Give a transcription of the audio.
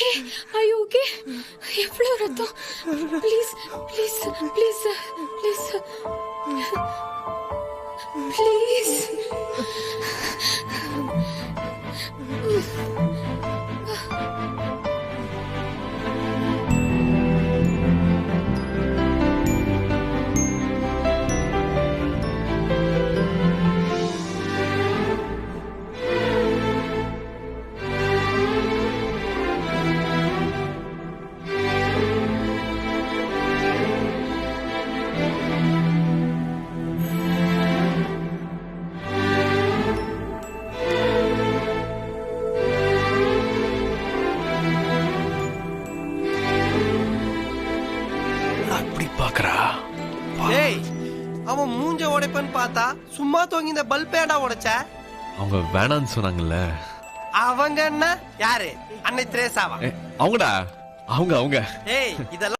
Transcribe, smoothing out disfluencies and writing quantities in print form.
Okay I okay எவ்வளவு ரத்தம் please please please please please அவன் மூஞ்ச உடைப்பன்னு பார்த்தா சும்மா தூங்கி இந்த பல்ப் ஏடா உடைச்ச? அவங்க வேணான்னு சொன்னாங்கல்ல. அவங்க என்ன யாரு? அன்னை திரேசாவா? அவங்கடா அவங்க அவங்க ஏய் இதெல்லாம்